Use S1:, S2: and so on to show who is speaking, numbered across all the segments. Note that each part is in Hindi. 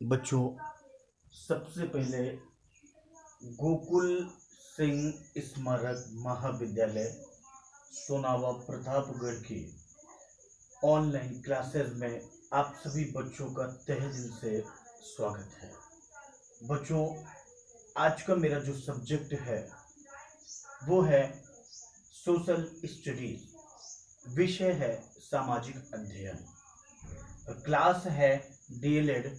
S1: बच्चों, सबसे पहले गोकुल सिंह स्मारक महाविद्यालय सोनावा प्रतापगढ़ की ऑनलाइन क्लासेस में आप सभी बच्चों का तहे दिल से स्वागत है। बच्चों, आज का मेरा जो सब्जेक्ट है वो है सोशल स्टडीज। विषय है सामाजिक अध्ययन। क्लास है डीएलएड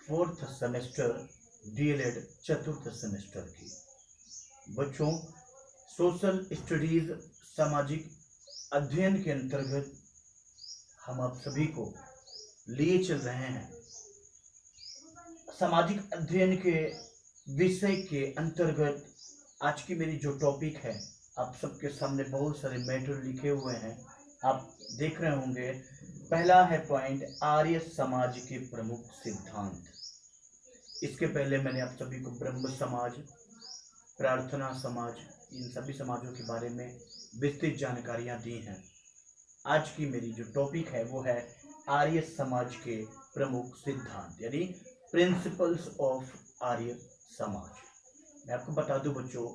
S1: फोर्थ सेमेस्टर, डीएलएड चतुर्थ सेमेस्टर की। बच्चों, सोशल स्टडीज सामाजिक अध्ययन के अंतर्गत हम आप सभी को लिए चल रहे हैं। सामाजिक अध्ययन के विषय के अंतर्गत आज की मेरी जो टॉपिक है, आप सबके सामने बहुत सारे मैटर लिखे हुए हैं, आप देख रहे होंगे। पहला है पॉइंट आर्य समाज के प्रमुख सिद्धांत। इसके पहले मैंने आप सभी को ब्रह्म समाज, प्रार्थना समाज, इन सभी समाजों के बारे में विस्तृत जानकारियां दी हैं। आज की मेरी जो टॉपिक है वो है आर्य समाज के प्रमुख सिद्धांत, यानी प्रिंसिपल्स ऑफ आर्य समाज। मैं आपको बता दूं बच्चों,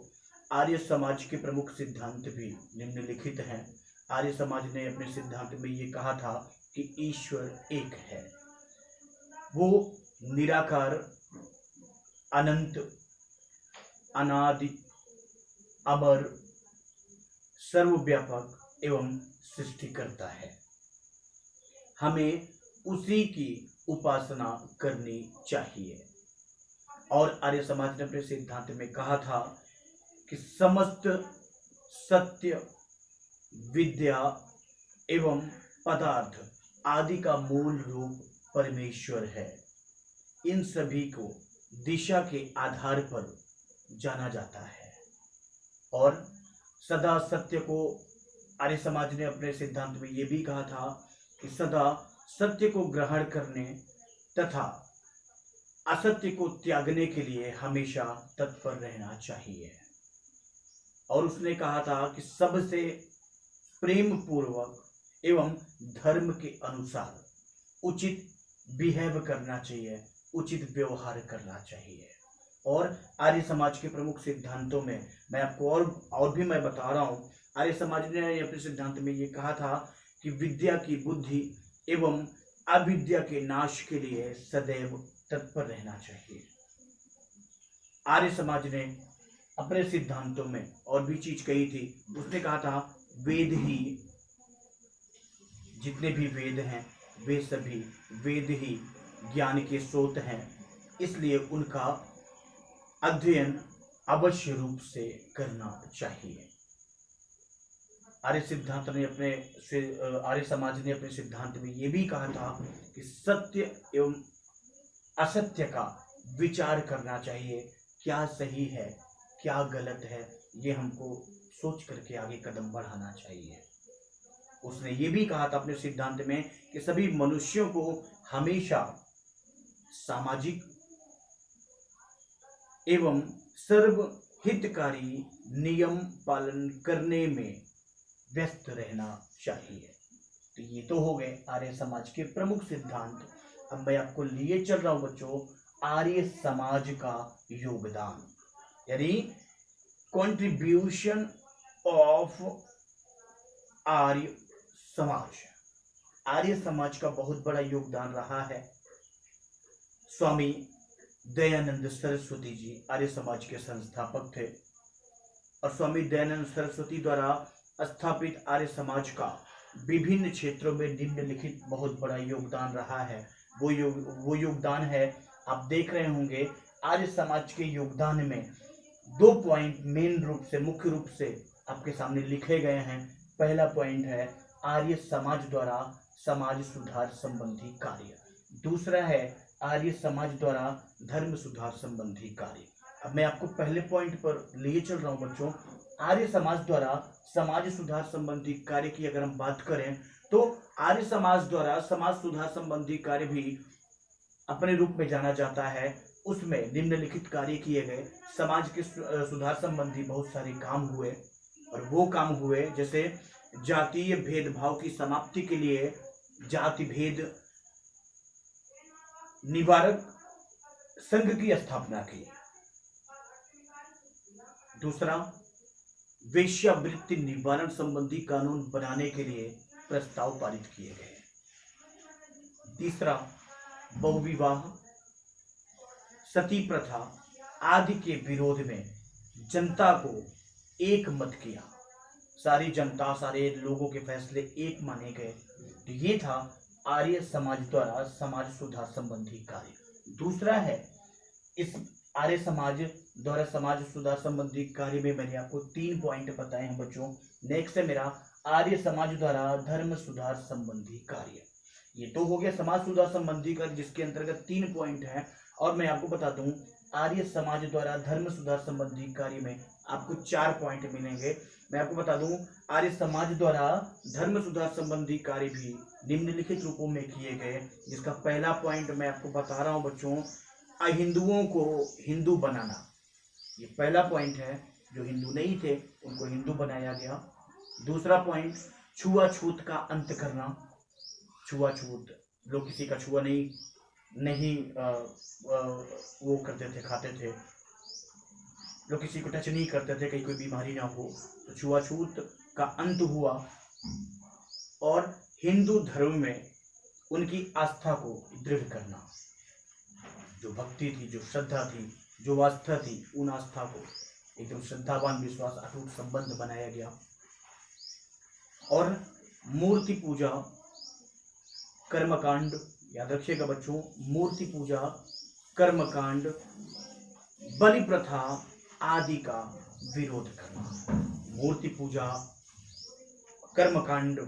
S1: आर्य समाज के प्रमुख सिद्धांत भी निम्नलिखित हैं। आर्य समाज ने अपने सिद्धांत में ये कहा था कि ईश्वर एक है, वो निराकार, अनंत, अनादि, अमर, सर्वव्यापक एवं सृष्टिकर्ता है। हमें उसी की उपासना करनी चाहिए। और आर्य समाज ने अपने सिद्धांत में कहा था कि समस्त सत्य, विद्या एवं पदार्थ आदि का मूल रूप परमेश्वर है। इन सभी को दिशा के आधार पर जाना जाता है। और सदा सत्य को आर्य समाज ने अपने सिद्धांत में यह भी कहा था कि सदा सत्य को ग्रहण करने तथा असत्य को त्यागने के लिए हमेशा तत्पर रहना चाहिए। और उसने कहा था कि सबसे प्रेम पूर्वक एवं धर्म के अनुसार उचित बिहेव करना चाहिए, उचित व्यवहार करना चाहिए। और आर्य समाज के प्रमुख सिद्धांतों में मैं आपको और भी मैं बता रहा हूँ। आर्य समाज ने अपने सिद्धांत में ये कहा था कि विद्या की बुद्धि एवं अविद्या के नाश के लिए सदैव तत्पर रहना चाहिए। आर्य समाज ने अपने सिद्धांतों में और भी चीज कही थी। उसने कहा था वेद ही, जितने भी वेद हैं वे सभी वेद ही ज्ञान के स्रोत हैं, इसलिए उनका अध्ययन अवश्य रूप से करना चाहिए। आर्य समाज ने अपने सिद्धांत में ये भी कहा था कि सत्य एवं असत्य का विचार करना चाहिए। क्या सही है, क्या गलत है, ये हमको सोच करके आगे कदम बढ़ाना चाहिए। उसने ये भी कहा था अपने सिद्धांत में कि सभी मनुष्यों को हमेशा सामाजिक एवं सर्वहितकारी नियम पालन करने में व्यस्त रहना चाहिए। तो ये तो हो गए आर्य समाज के प्रमुख सिद्धांत। अब मैं आपको लिए चल रहा हूं बच्चों आर्य समाज का योगदान, यानी कंट्रीब्यूशन ऑफ आर्य समाज। आर्य समाज का बहुत बड़ा योगदान रहा है। स्वामी दयानंद सरस्वती जी आर्य समाज के संस्थापक थे। और स्वामी दयानंद सरस्वती द्वारा स्थापित आर्य समाज का विभिन्न क्षेत्रों में निम्नलिखित बहुत बड़ा योगदान रहा है। वो योगदान है, आप देख रहे होंगे। आर्य समाज के योगदान में 2 पॉइंट मेन रूप से, मुख्य रूप से आपके सामने लिखे गए हैं। पहला पॉइंट है आर्य समाज द्वारा समाज सुधार संबंधी कार्य। दूसरा है आर्य समाज द्वारा धर्म सुधार संबंधी कार्य। अब मैं आपको पहले पॉइंट पर लिए चल रहा हूं बच्चों। आर्य समाज द्वारा समाज सुधार संबंधी कार्य की अगर हम बात करें तो आर्य समाज द्वारा समाज सुधार संबंधी कार्य भी अपने रूप में जाना जाता है। उसमें निम्नलिखित कार्य किए गए। समाज के सुधार संबंधी बहुत सारे काम हुए। और वो काम हुए जैसे जातीय भेदभाव की समाप्ति के लिए जाति भेद निवारक संघ की स्थापना की। दूसरा, वेश्यावृत्ति निवारण संबंधी कानून बनाने के लिए प्रस्ताव पारित किए गए। तीसरा, बहुविवाह, सती प्रथा आदि के विरोध में जनता को एक मत किया। सारी जनता, सारे लोगों के फैसले एक माने गए। तो ये था आर्य समाज द्वारा समाज सुधार संबंधी कार्य। दूसरा है, इस आर्य समाज द्वारा समाज सुधार संबंधी कार्य में मैंने आपको 3 पॉइंट बताए हैं बच्चों। नेक्स्ट है मेरा आर्य समाज द्वारा धर्म सुधार संबंधी कार्य। ये तो हो गया समाज सुधार संबंधी कार्य, जिसके अंतर्गत 3 पॉइंट है। और मैं आपको बता दूं, आर्य समाज द्वारा धर्म सुधार संबंधी कार्य में आपको 4 पॉइंट मिलेंगे। मैं आपको बता दूं, आर्य समाज द्वारा धर्म सुधार संबंधी कार्य भी निम्नलिखित रूपों में किए गए, जिसका पहला पॉइंट मैं आपको बता रहा हूं बच्चों, अहिंदुओं को हिंदू बनाना। ये पहला पॉइंट है, जो हिंदू नहीं थे उनको हिंदू बनाया गया। दूसरा पॉइंट, छुआछूत का अंत करना। छुआछूत, लोग किसी का छुआ नहीं वो करते थे, खाते थे, लोग किसी को टच नहीं करते थे, कहीं कोई बीमारी ना हो, तो छुआछूत का अंत हुआ। और हिंदू धर्म में उनकी आस्था को दृढ़ करना, जो भक्ति थी, जो श्रद्धा थी, जो आस्था थी, उन आस्था को एकदम श्रद्धावान, विश्वास, अटूट संबंध बनाया गया। और मूर्ति पूजा, कर्मकांड, याद रखिएगा बच्चों, मूर्ति पूजा, कर्मकांड, बलि प्रथा आदि का विरोध करना। मूर्ति पूजा, कर्मकांड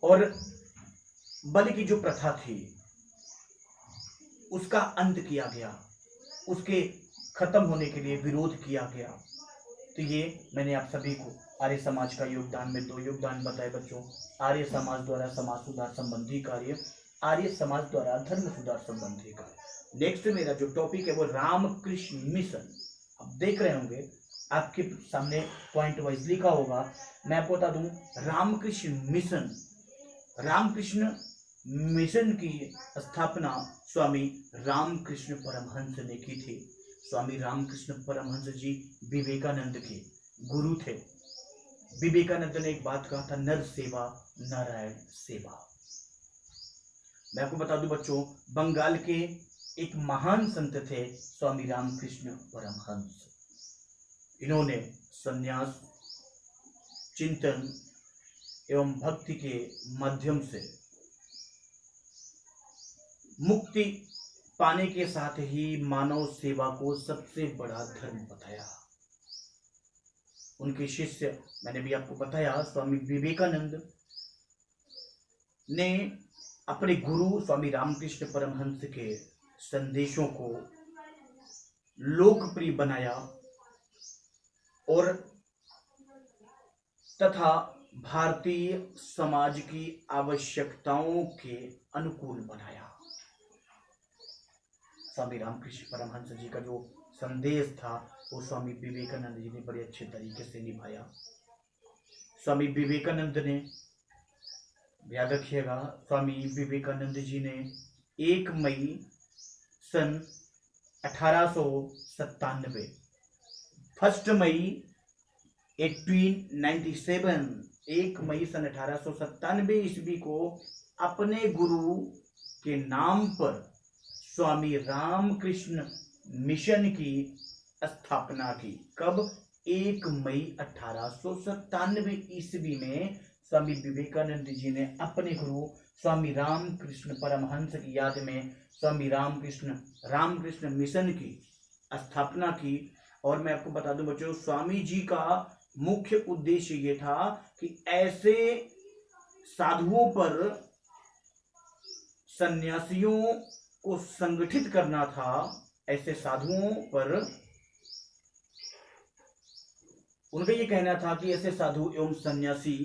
S1: और बलि की जो प्रथा थी उसका अंत किया गया, उसके खत्म होने के लिए विरोध किया गया। तो ये मैंने आप सभी को आर्य समाज का योगदान में 2 योगदान बताए बच्चों। आर्य समाज द्वारा समाज सुधार संबंधी कार्य, आर्य समाज द्वारा धर्म सुधार संबंधी कार्य। नेक्स्ट मेरा जो टॉपिक है वो रामकृष्ण मिशन। अब देख रहे होंगे आपके सामने पॉइंट वाइज लिखा होगा, मैं आपको बता दूं, रामकृष्ण मिशन। रामकृष्ण मिशन की स्थापना स्वामी रामकृष्ण परमहंस ने की थी। स्वामी रामकृष्ण परमहंस जी विवेकानंद के गुरु थे। विवेकानंद ने एक बात कहा था, नर सेवा नारायण सेवा। मैं आपको बता दूं बच्चों, बंगाल के एक महान संत थे स्वामी रामकृष्ण परमहंस। इन्होंने संन्यास, चिंतन एवं भक्ति के माध्यम से मुक्ति पाने के साथ ही मानव सेवा को सबसे बड़ा धर्म बताया। उनके शिष्य, मैंने भी आपको बताया, स्वामी विवेकानंद ने अपने गुरु स्वामी रामकृष्ण परमहंस के संदेशों को लोकप्रिय बनाया और तथा भारतीय समाज की आवश्यकताओं के अनुकूल बनाया। स्वामी रामकृष्ण परमहंस जी का जो संदेश था वो स्वामी विवेकानंद जी ने बड़े अच्छे तरीके से निभाया। स्वामी विवेकानंद ने, याद रखिएगा, स्वामी विवेकानंद जी ने 1 मई सन 1897, 1 मई 1897, 1 मई सन 1897 ईस्वी को अपने गुरु के नाम पर स्वामी रामकृष्ण मिशन की स्थापना की। कब? 1 मई 1897 ईस्वी में स्वामी विवेकानंद जी ने अपने गुरु स्वामी रामकृष्ण परमहंस की याद में स्वामी रामकृष्ण मिशन की स्थापना की। और मैं आपको बता दूं बच्चों, स्वामी जी का मुख्य उद्देश्य ये था कि ऐसे साधुओं पर, सन्यासियों को संगठित करना था, ऐसे साधुओं पर उनका ये कहना था कि ऐसे साधु एवं सन्यासी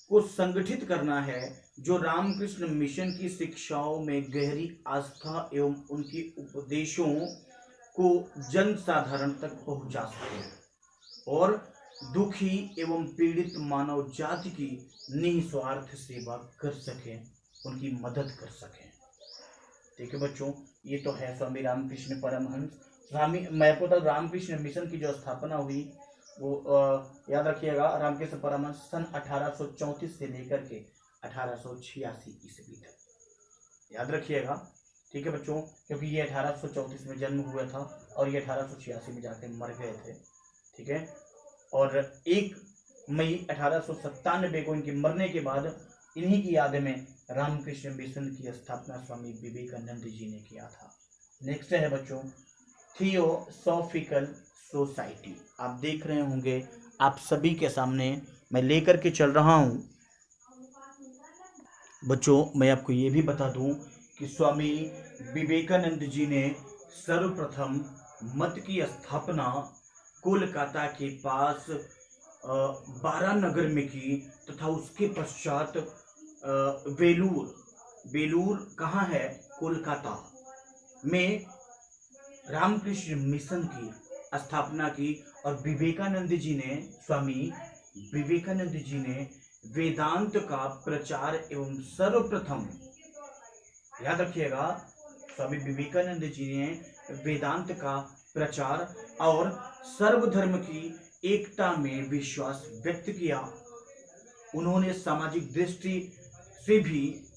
S1: को संगठित करना है जो रामकृष्ण मिशन की शिक्षाओं में गहरी आस्था एवं उनके उपदेशों को जन साधारण तक पहुंचा सके और दुखी एवं पीड़ित मानव जाति की निस्वार्थ सेवा कर सके, उनकी मदद कर सके। ठीक है बच्चों, ये तो है स्वामी रामकृष्ण परमहंस। मैं आपको बता, रामकृष्ण मिशन की जो स्थापना हुई वो याद रखिएगा, रामकृष्ण परमहंस सन 1834 से लेकर के 1886 ईस्वी तक, याद रखिएगा। ठीक है बच्चों, क्योंकि ये 1834 में जन्म हुआ था और ये 1886 में जाके मर गए थे। ठीक है, और 1 मई 1897 को इनके मरने के बाद इन्हीं की याद में रामकृष्ण मिशन की स्थापना स्वामी विवेकानंद जी ने किया था। नेक्स्ट है बच्चों थियोसॉफिकल सोसाइटी। आप देख रहे होंगे, आप सभी के सामने मैं लेकर के चल रहा हूं। बच्चों मैं आपको ये भी बता दूं कि स्वामी विवेकानंद जी ने सर्वप्रथम मत की स्थापना कोलकाता के पास बारानगर में की, तथा उसके पश्चात वेलूर कहाँ है, कोलकाता में रामकृष्ण मिशन की स्थापना की। और स्वामी विवेकानंद जी ने वेदांत का प्रचार एवं सर्वप्रथम, याद रखिएगा, स्वामी विवेकानंद जी ने वेदांत का प्रचार और सर्वधर्म की एकता में विश्वास व्यक्त किया। उन्होंने सामाजिक दृष्टि से भी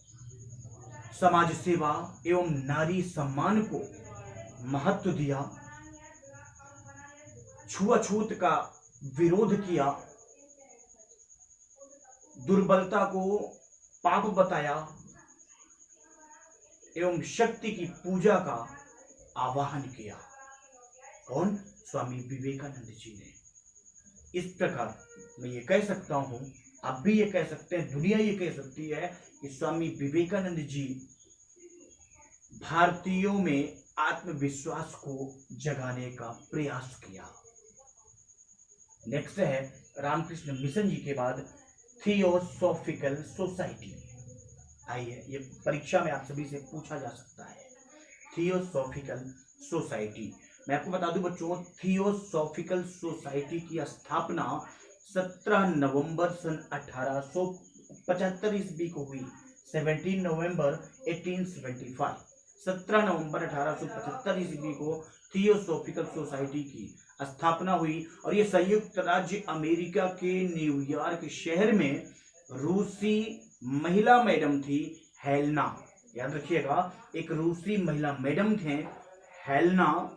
S1: समाज सेवा एवं नारी सम्मान को महत्व दिया, छुआछूत का विरोध किया, दुर्बलता को पाप बताया एवं शक्ति की पूजा का आह्वान किया। कौन? स्वामी विवेकानंद जी ने। इस प्रकार मैं ये कह सकता हूं, आप भी ये कह सकते हैं, दुनिया ये कह सकती है कि स्वामी विवेकानंद जी भारतीयों में आत्मविश्वास को जगाने का प्रयास किया। नेक्स्ट है रामकृष्ण मिशन जी के बाद थियोसॉफिकल सोसाइटी। आइए, ये परीक्षा में आप सभी से पूछा जा सकता है। थियोसॉफिकल सोसाइटी, मैं आपको बता दूं बच्चों, थियोसॉफिकल सोसाइटी की स्थापना 17 नवंबर सन 1875 ईस्वी को हुई। 17 नवंबर 1875, 17 नवंबर 1875 ईस्वी को थियोसॉफिकल सोसाइटी की स्थापना हुई। और ये संयुक्त राज्य अमेरिका के न्यूयॉर्क शहर में रूसी महिला मैडम थी हेलेना, याद रखिएगा, एक रूसी महिला मैडम थे हेलेना,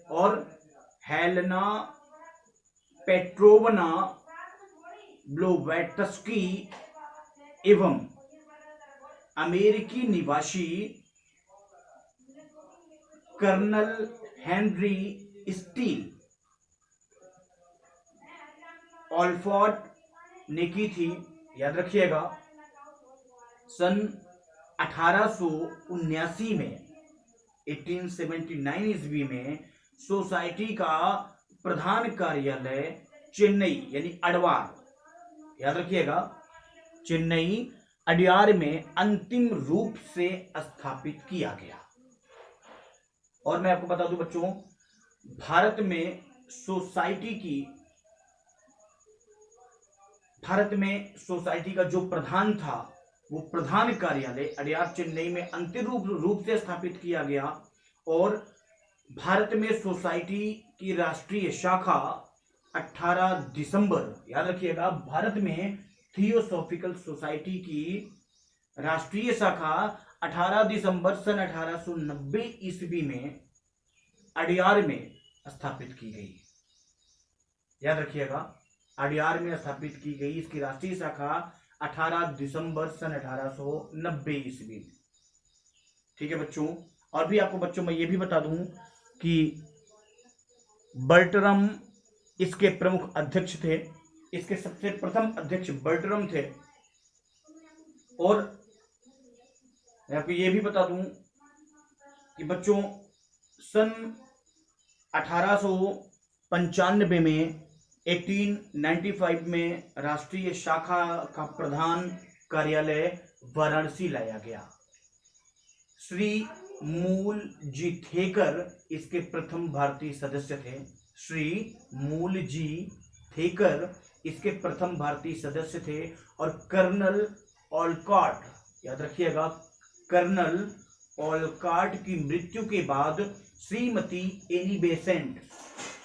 S1: और हेलेना पेट्रोवना ब्लोवेट्स्की एवं अमेरिकी निवासी कर्नल हेनरी स्टील ऑल्फोर्ड ने की थी, याद रखिएगा। सन 1879 में 1879 ईस्वी में सोसाइटी का प्रधान कार्यालय चेन्नई यानी अडवार, याद रखिएगा, चेन्नई अडयार में अंतिम रूप से स्थापित किया गया। और मैं आपको बता दूं बच्चों, भारत में सोसाइटी का जो प्रधान था, वो प्रधान कार्यालय अडयार चेन्नई में अंतिम रूप से स्थापित किया गया। और भारत में सोसाइटी की राष्ट्रीय शाखा 18 दिसंबर, याद रखिएगा, भारत में थियोसॉफिकल सोसाइटी की राष्ट्रीय शाखा 18 दिसंबर सन 1890 ईस्वी में अडयार में स्थापित की गई, याद रखिएगा, अडयार में स्थापित की गई। इसकी राष्ट्रीय शाखा 18 दिसंबर सन 1890 ईस्वी में। ठीक है बच्चों, और भी आपको बच्चों मैं ये भी बता दूं कि बर्ट्रम इसके प्रमुख अध्यक्ष थे। इसके सबसे प्रथम अध्यक्ष बर्ट्रम थे। और मैं आपको ये भी बता दूं कि बच्चों सन 1895 में 1895 में राष्ट्रीय शाखा का प्रधान कार्यालय वाराणसी लाया गया। श्री मूल जी थेकर इसके प्रथम भारतीय सदस्य थे। श्री मूल जी थेकर इसके प्रथम भारतीय सदस्य थे। और कर्नल ऑलकॉट, याद रखिएगा, कर्नल ओलकॉट की मृत्यु के बाद Shrimati Annie Besant,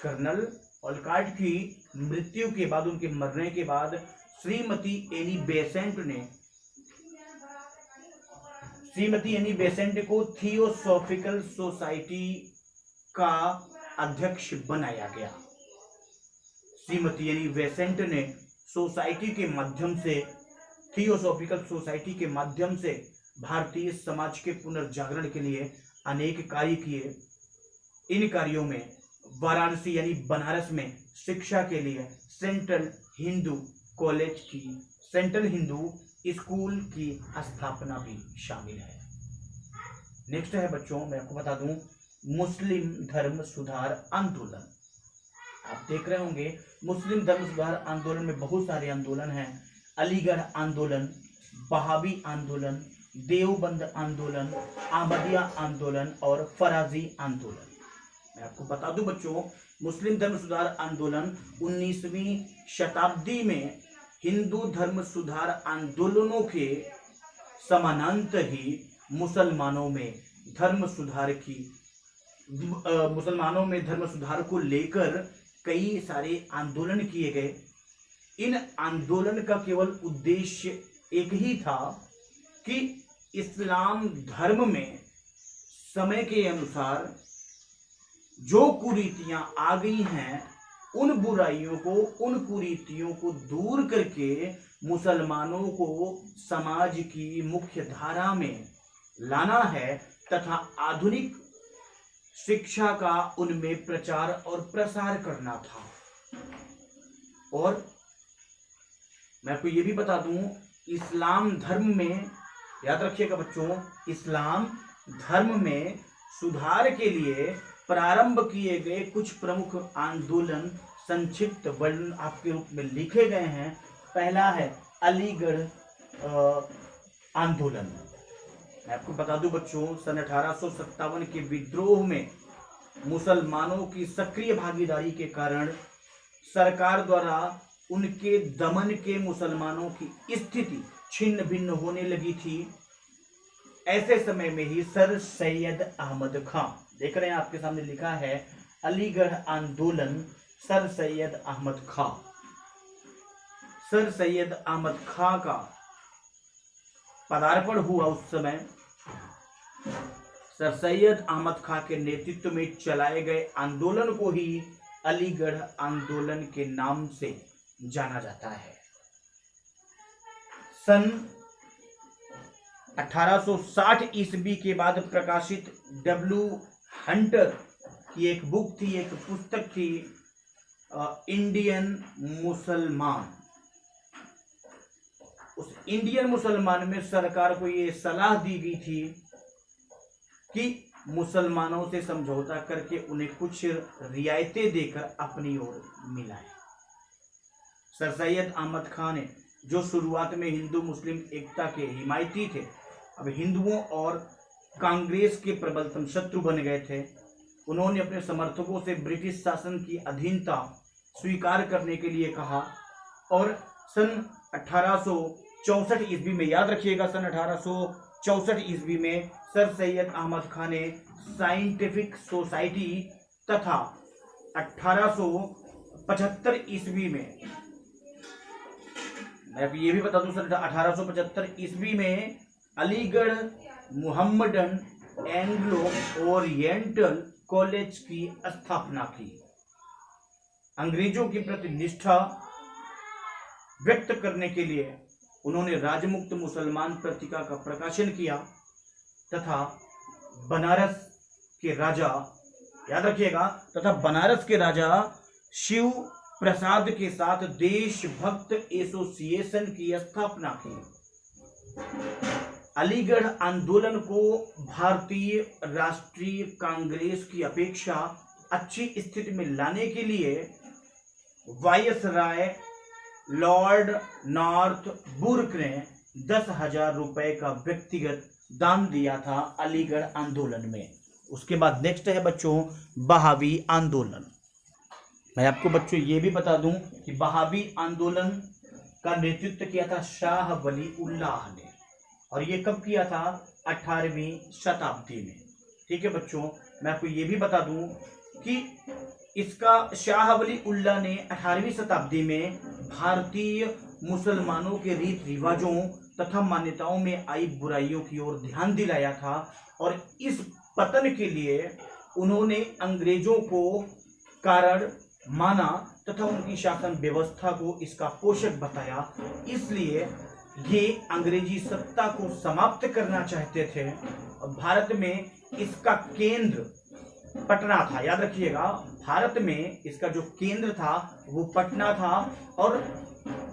S1: colonel Olcott की मृत्यु के बाद, उनके मरने के बाद श्रीमती एनी बेसेंट को थियोसॉफिकल सोसाइटी का अध्यक्ष बनाया गया। श्रीमती एनी बेसेंट ने सोसाइटी के माध्यम से, थियोसॉफिकल सोसाइटी के माध्यम से भारतीय समाज के पुनर्जागरण के लिए अनेक कार्य किए। इन कार्यों में वाराणसी यानी बनारस में शिक्षा के लिए सेंट्रल हिंदू स्कूल की स्थापना भी शामिल है। नेक्स्ट है बच्चों, मैं आपको बता दूं, मुस्लिम धर्म सुधार आंदोलन। आप देख रहे होंगे मुस्लिम धर्म सुधार आंदोलन में बहुत सारे आंदोलन हैं। अलीगढ़ आंदोलन, बहावी आंदोलन, देवबंद आंदोलन, अहमदिया आंदोलन और फराजी आंदोलन। मैं आपको बता दूं बच्चों, मुस्लिम धर्म सुधार आंदोलन 19वीं शताब्दी में हिंदू धर्म सुधार आंदोलनों के समानांतर ही मुसलमानों में धर्म सुधार को लेकर कई सारे आंदोलन किए गए। इन आंदोलन का केवल उद्देश्य एक ही था कि इस्लाम धर्म में समय के अनुसार जो कुरीतियां आ गई हैं, उन बुराइयों को, उन कुरीतियों को दूर करके मुसलमानों को समाज की मुख्य धारा में लाना है तथा आधुनिक शिक्षा का उनमें प्रचार और प्रसार करना था। और मैं आपको ये भी बता दूं, इस्लाम धर्म में, याद रखिएगा बच्चों, इस्लाम धर्म में सुधार के लिए प्रारंभ किए गए कुछ प्रमुख आंदोलन संक्षिप्त वर्णन आपके रूप में लिखे गए हैं। पहला है अलीगढ़ आंदोलन। मैं आपको बता दूं बच्चों, सन 1857 के विद्रोह में मुसलमानों की सक्रिय भागीदारी के कारण सरकार द्वारा उनके दमन के मुसलमानों की स्थिति छिन्न भिन्न होने लगी थी। ऐसे समय में ही सर सैयद अहमद खां, देख रहे हैं आपके सामने लिखा है अलीगढ़ आंदोलन, सर सैयद अहमद खां। सर सैयद अहमद खां का पदार्पण हुआ उस समय। सर सैयद अहमद खां के नेतृत्व में चलाए गए आंदोलन को ही अलीगढ़ आंदोलन के नाम से जाना जाता है। सन 1860 ईस्वी के बाद प्रकाशित डब्ल्यू हंटर की एक बुक थी, एक पुस्तक थी, इंडियन मुसलमान। उस इंडियन मुसलमान में सरकार को ये सलाह दी गई थी कि मुसलमानों से समझौता करके उन्हें कुछ रियायतें देकर अपनी ओर मिलाएं। सर सैयद अहमद खान ने, जो शुरुआत में हिंदू मुस्लिम एकता के हिमायती थे, अब हिंदुओं और कांग्रेस के प्रबलतम शत्रु बन गए थे। उन्होंने अपने समर्थकों से ब्रिटिश शासन की अधीनता स्वीकार करने के लिए कहा और सन 1864 ईस्वी में, याद रखिएगा, सन 1864 ईस्वी में सर सैयद अहमद खान ने साइंटिफिक सोसाइटी तथा 1875 ईस्वी में, मैं ये भी बता दूं, सन 1875 ईस्वी में Aligarh Muhammadan Anglo oriental college की स्थापना की। अंग्रेजों के प्रति निष्ठा व्यक्त करने के लिए उन्होंने राजमुक्त मुसलमान पत्रिका का प्रकाशन किया तथा बनारस के राजा, याद रखिएगा, तथा बनारस के राजा शिव प्रसाद के साथ देशभक्त एसोसिएशन की स्थापना की। अलीगढ़ आंदोलन को भारतीय राष्ट्रीय कांग्रेस की अपेक्षा अच्छी स्थिति में लाने के लिए वायसराय लॉर्ड नॉर्थ बुर्क ने 10,000 रुपए का व्यक्तिगत दान दिया था अलीगढ़ आंदोलन में। उसके बाद नेक्स्ट है बच्चों बहावी आंदोलन। मैं आपको बच्चों ये भी बता दूं कि बहावी आंदोलन का नेतृत्व किया था शाह वली उल्लाह ने, और ये कब किया था? 18वीं शताब्दी में। ठीक है बच्चों, मैं आपको ये भी बता दूं कि इसका शाह वली उल्लाह ने 18वीं शताब्दी में भारतीय मुसलमानों के रीत रिवाजों तथा मान्यताओं में आई बुराइयों की ओर ध्यान दिलाया था, और इस पतन के लिए उन्होंने अंग्रेजों को कारण माना तथा उनकी शासन व्यवस्था को इसका पोषक बताया। इसलिए ये अंग्रेजी सत्ता को समाप्त करना चाहते थे। भारत में इसका केंद्र पटना था, याद रखिएगा, भारत में इसका जो केंद्र था वो पटना था, और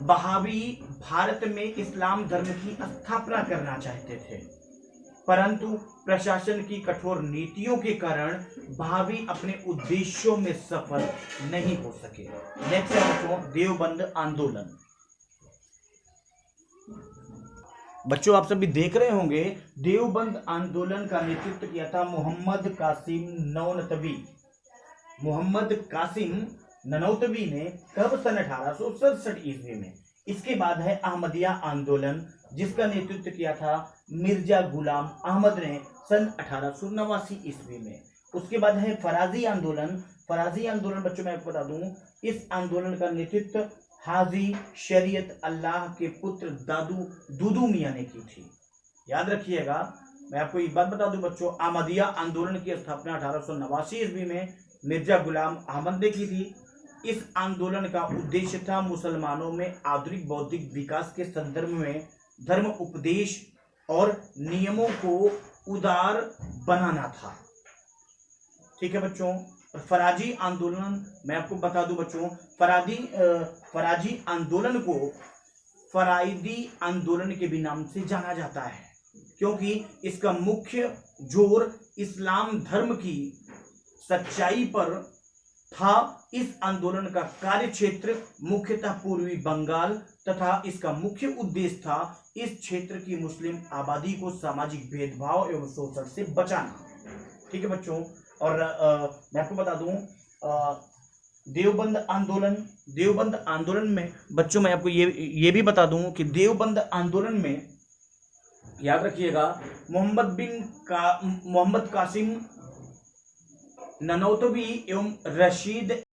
S1: बहावी भारत में इस्लाम धर्म की स्थापना करना चाहते थे, परंतु प्रशासन की कठोर नीतियों के कारण बहावी अपने उद्देश्यों में सफल नहीं हो सके। नेक्स्ट है बच्चों देवबंद आंदोलन। बच्चों आप सभी देख रहे होंगे देवबंद आंदोलन का नेतृत्व किया था मोहम्मद कासिम ननौतवी। मोहम्मद कासिम ननौतवी ने कब? सन 1867 ईस्वी में। इसके बाद है अहमदिया आंदोलन, जिसका नेतृत्व किया था मिर्जा गुलाम अहमद ने सन 1889 ईस्वी में। उसके बाद है फराजी आंदोलन। फराजी आंदोलन बच्चों मैं आपको बता दूं, इस आंदोलन का नेतृत्व हाजी शरीयत अल्लाह के पुत्र दूदू मियां ने की थी। याद रखिएगा, मैं आपको एक बात बता दूं बच्चों, अहमदिया आंदोलन की स्थापना 1889 ईस्वी में मिर्जा गुलाम अहमद ने की थी। इस आंदोलन का उद्देश्य था मुसलमानों में आधुनिक बौद्धिक विकास के संदर्भ में धर्म उपदेश और नियमों को उदार बनाना था। ठीक है बच्चों, फराजी आंदोलन मैं आपको बता दूं बच्चों, फराजी आंदोलन को फराइदी आंदोलन के भी नाम से जाना जाता है, क्योंकि इसका मुख्य जोर इस्लाम धर्म की सच्चाई पर था। इस आंदोलन का कार्य क्षेत्र मुख्यतः पूर्वी बंगाल तथा इसका मुख्य उद्देश्य था इस क्षेत्र की मुस्लिम आबादी को सामाजिक भेदभाव एवं शोषण से बचाना। ठीक है बच्चों, और मैं आपको बता दूं देवबंद आंदोलन में बच्चों मैं आपको ये भी बता दूं कि देवबंद आंदोलन में याद रखिएगा मोहम्मद कासिम ननौतवी एवं रशीद